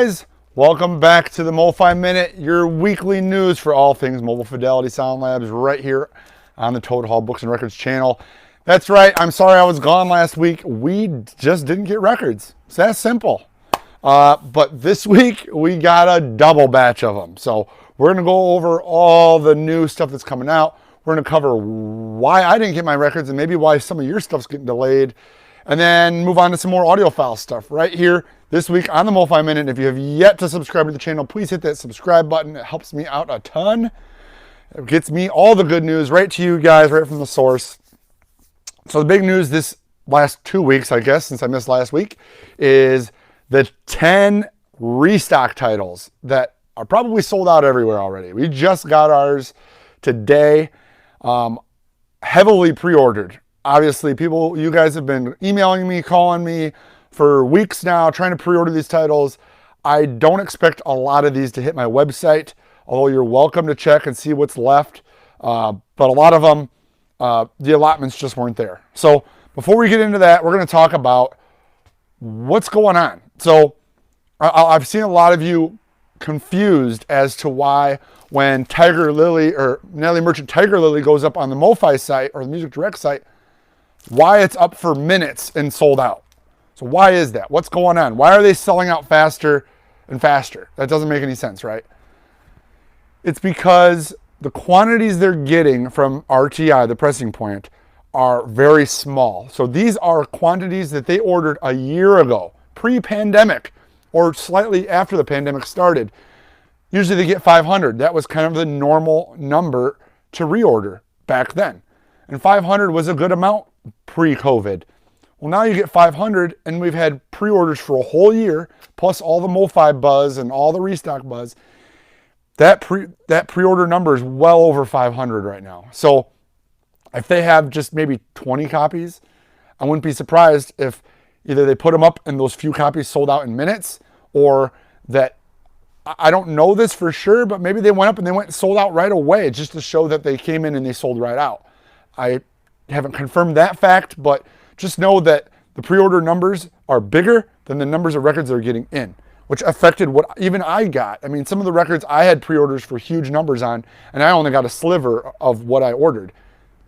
guys, welcome back to the MOFI Minute, your weekly news for all things Mobile Fidelity Sound Labs right here on the Toad Hall Books and Records channel. That's right, I'm sorry I was gone last week. We just didn't get records. It's that simple. But this week we got a double batch of them. So we're going to go over all the new stuff that's coming out. We're going to cover why I didn't get my records and maybe why some of your stuff's getting delayed. And then move on to some more audiophile stuff right here this week on the MOFI Minute. If you have yet to subscribe to the channel, please hit that subscribe button. It helps me out a ton. It gets me all the good news right to you guys, right from the source. So the big news this last 2 weeks, I guess, since I missed last week, is the 10 restock titles that are probably sold out everywhere already. We just got ours today, heavily pre-ordered. Obviously, you guys have been emailing me, calling me for weeks now, trying to pre-order these titles. I don't expect a lot of these to hit my website, although you're welcome to check and see what's left. But a lot of them, the allotments just weren't there. So before we get into that, we're going to talk about what's going on. So I've seen a lot of you confused as to why when Tiger Lily or Natalie Merchant Tiger Lily goes up on the MOFI site or the Music Direct site, why it's up for minutes and sold out. So why is that? What's going on? Why are they selling out faster and faster? That doesn't make any sense, right? It's because the quantities they're getting from RTI, the pressing plant, are very small. So these are quantities that they ordered a year ago, pre-pandemic, or slightly after the pandemic started. Usually they get 500. That was kind of the normal number to reorder back then. And 500 was a good amount pre-COVID. Well, now you get 500, and we've had pre-orders for a whole year, plus all the MOFI buzz and all the restock buzz. That pre-order number is well over 500 right now. So if they have just maybe 20 copies, I wouldn't be surprised if either they put them up and those few copies sold out in minutes, or that, I don't know this for sure, but maybe they went up and they went and sold out right away just to show that they came in and they sold right out. I haven't confirmed that fact, but just know that the pre-order numbers are bigger than the numbers of records they're getting in, which affected what even I got. I mean, some of the records I had pre-orders for huge numbers on, and I only got a sliver of what I ordered,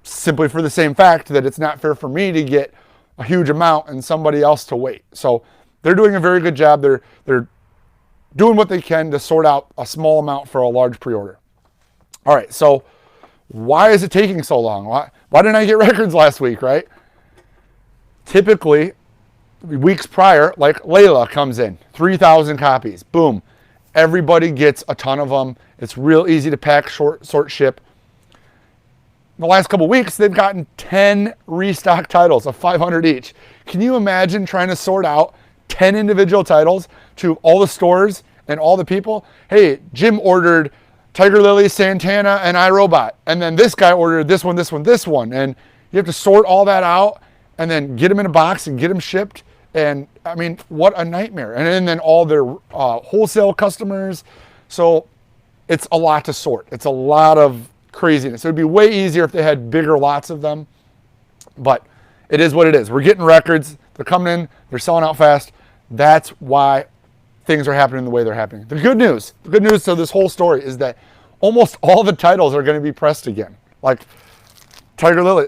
simply for the same fact that it's not fair for me to get a huge amount and somebody else to wait. So they're doing a very good job. They're doing what they can to sort out a small amount for a large pre-order. All right, so why is it taking so long? Why didn't I get records last week, right? Typically, weeks prior, like Layla comes in, 3,000 copies, boom. Everybody gets a ton of them. It's real easy to pack, sort, ship. In the last couple weeks, they've gotten 10 restock titles of 500 each. Can you imagine trying to sort out 10 individual titles to all the stores and all the people? Hey, Jim ordered Tiger Lily, Santana, and iRobot. And then this guy ordered this one, this one, this one. And you have to sort all that out and then get them in a box and get them shipped. And I mean, what a nightmare. And then all their wholesale customers. So it's a lot to sort. It's a lot of craziness. It would be way easier if they had bigger lots of them. But it is what it is. We're getting records. They're coming in. They're selling out fast. That's why things are happening the way they're happening. The good news to this whole story is that almost all the titles are going to be pressed again. Like Tiger Lily.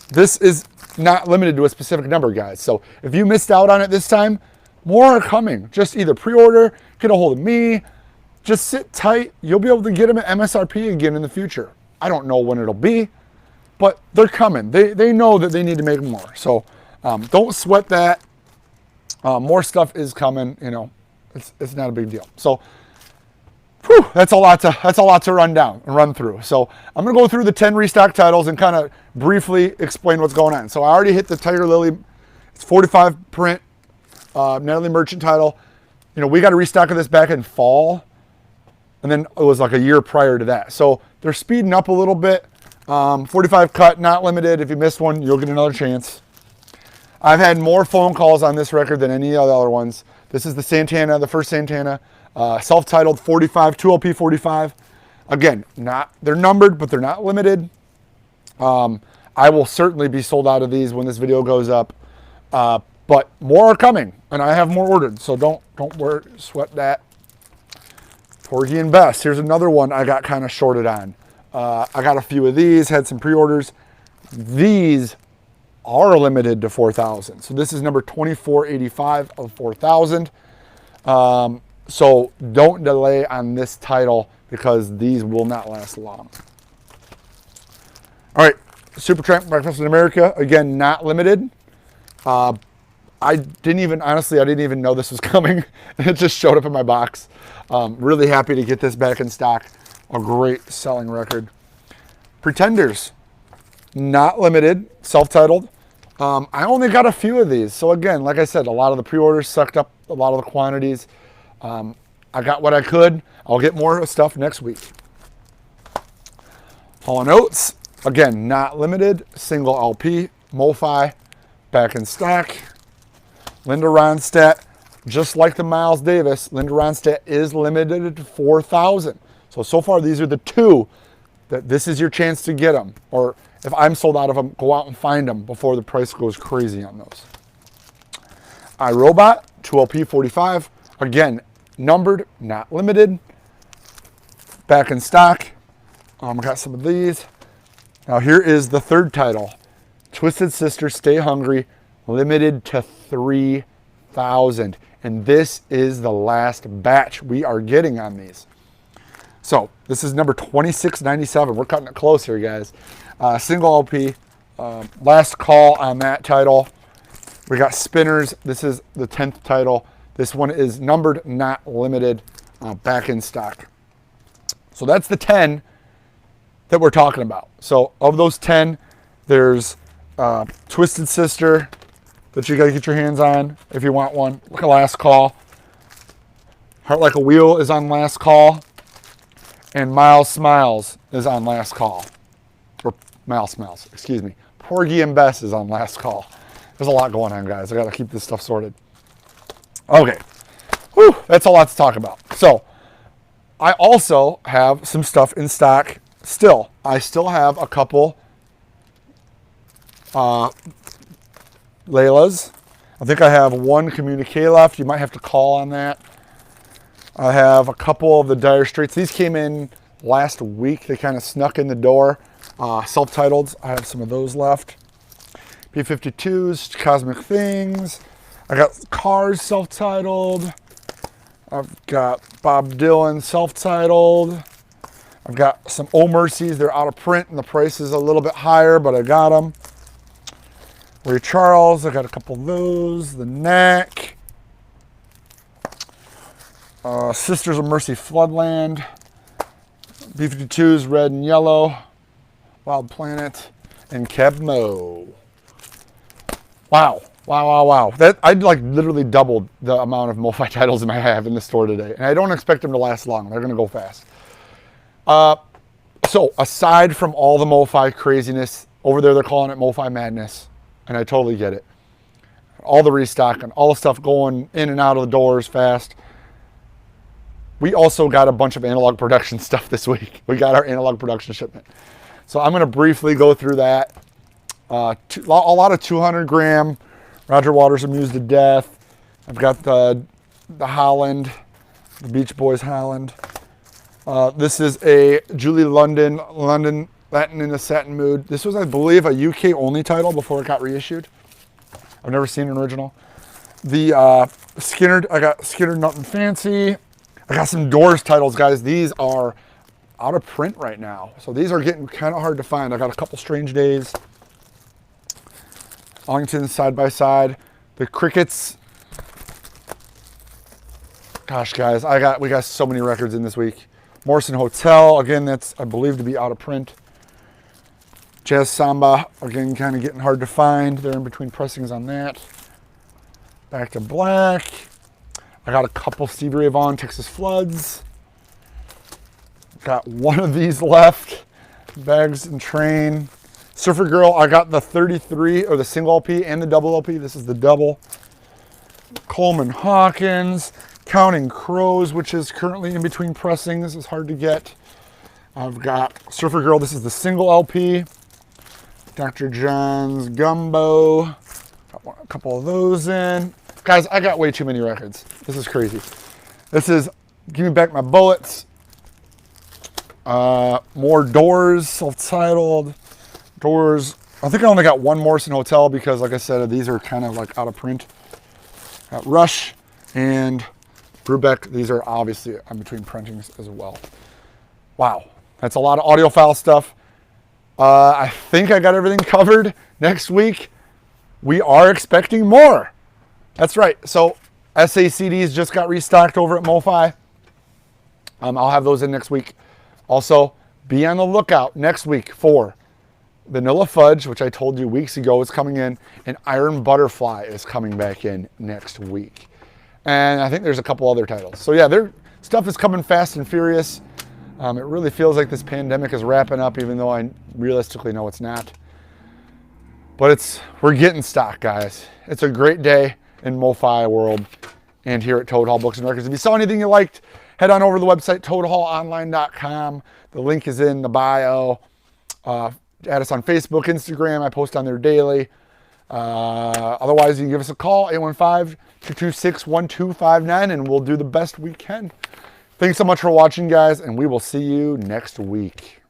This is not limited to a specific number, guys. So if you missed out on it this time, more are coming. Just either pre-order, get a hold of me, just sit tight. You'll be able to get them at MSRP again in the future. I don't know when it'll be, but they're coming. They know that they need to make more. So don't sweat that. More stuff is coming. You know, it's not a big deal. So that's a lot to run down and run through. So I'm going to go through the 10 restock titles and kind of briefly explain what's going on. So I already hit the Tiger Lily. It's 45 print, Natalie Merchant title. You know, we got a restock of this back in fall, and then it was like a year prior to that. So they're speeding up a little bit. 45 cut, not limited. If you missed one, you'll get another chance. I've had more phone calls on this record than any of the other ones. This is the Santana, the first Santana. Self-titled 45, 2LP 45. Again, they're numbered, but they're not limited. I will certainly be sold out of these when this video goes up. But more are coming, and I have more ordered, so don't sweat that. Porgy and Bess. Here's another one I got kind of shorted on. I got a few of these, had some pre-orders. These are limited to 4,000. So this is number 2485 of 4,000. So don't delay on this title because these will not last long. All right, Supertramp Breakfast in America, again, not limited. I didn't even know this was coming. It just showed up in my box. Really happy to get this back in stock. A great selling record. Pretenders, not limited, self-titled. I only got a few of these. So again, like I said, a lot of the pre-orders sucked up a lot of the quantities. I got what I could. I'll get more stuff next week. Hall & Oates, again, not limited, single LP, MOFI, back in stock. Linda Ronstadt, just like the Miles Davis, Linda Ronstadt is limited to 4,000. So far, these are the two that this is your chance to get them. Or if I'm sold out of them, go out and find them before the price goes crazy on those. iRobot, 2LP 45. Again, numbered, not limited. Back in stock. I got some of these. Now here is the third title. Twisted Sister, Stay Hungry, limited to 3,000. And this is the last batch we are getting on these. So this is number 2697. We're cutting it close here, guys. Single LP, last call on that title. We got Spinners. This is the 10th title. This one is numbered, not limited, back in stock. So that's the 10 that we're talking about. So of those 10, there's Twisted Sister that you got to get your hands on if you want one. Look at last call. Heart Like a Wheel is on last call. And Miles Smiles is on last call. Or Miles Smiles, excuse me. Porgy and Bess is on last call. There's a lot going on, guys. I got to keep this stuff sorted. Okay. Whew, that's a lot to talk about. So, I also have some stuff in stock still. I still have a couple Laylas. I think I have one communique left. You might have to call on that. I have a couple of the Dire Straits. These came in last week. They kind of snuck in the door. Self-titled. I have some of those left. B-52s, Cosmic Things. I got Cars self-titled. I've got Bob Dylan self-titled. I've got some Oh Mercies. They're out of print and the price is a little bit higher, but I got them. Ray Charles. I got a couple of those. The Knack. Sisters of Mercy Floodland. B-52s, Red and Yellow. Wild Planet. And Kebmo. Wow. Wow. I like literally doubled the amount of MOFI titles I have in the store today. And I don't expect them to last long. They're going to go fast. So aside from all the MOFI craziness, over there they're calling it MOFI madness. And I totally get it. All the restock and all the stuff going in and out of the doors fast. We also got a bunch of analog production stuff this week. We got our analog production shipment. So I'm going to briefly go through that. A lot of 200 gram Roger Waters Amused to Death. I've got the Holland, the Beach Boys Holland. This is a Julie London, Latin in the Satin Mood. This was, I believe, a UK only title before it got reissued. I've never seen an original. The Skinner, I got Skinner Nothing Fancy. I got some Doors titles, guys. These are out of print right now. So these are getting kind of hard to find. I got a couple Strange Days. Ellington Side by Side. The Crickets. Gosh, guys, we got so many records in this week. Morrison Hotel, again, that's, I believe, to be out of print. Jazz Samba, again, kind of getting hard to find. They're in between pressings on that. Back to Black. I got a couple Stevie Ray Vaughan Texas Floods. Got one of these left. Bags and Train. Surfer Girl, I got the 33, or the single LP and the double LP. This is the double. Coleman Hawkins. Counting Crows, which is currently in between pressings. It's hard to get. I've got Surfer Girl. This is the single LP. Dr. John's Gumbo. Got a couple of those in. Guys, I got way too many records. This is crazy. This is Give Me Back My Bullets. More Doors, self-titled. Doors. I think I only got one Morrison Hotel because, like I said, these are kind of like out of print. Got Rush and Brubeck. These are obviously in between printings as well. Wow, that's a lot of audiophile stuff. I think I got everything covered. Next week, we are expecting more. That's right. So SACDs just got restocked over at MOFI. I'll have those in next week. Also, be on the lookout next week for Vanilla Fudge, which I told you weeks ago is coming in, and Iron Butterfly is coming back in next week. And I think there's a couple other titles. So yeah, their stuff is coming fast and furious. It really feels like this pandemic is wrapping up, even though I realistically know it's not. But we're getting stock, guys. It's a great day in MoFi world and here at Toad Hall Books and Records. If you saw anything you liked, head on over to the website, toadhallonline.com. The link is in the bio. Add us on Facebook, Instagram. I post on there daily. Otherwise, you can give us a call, 815-226-1259, and we'll do the best we can. Thanks so much for watching, guys, and we will see you next week.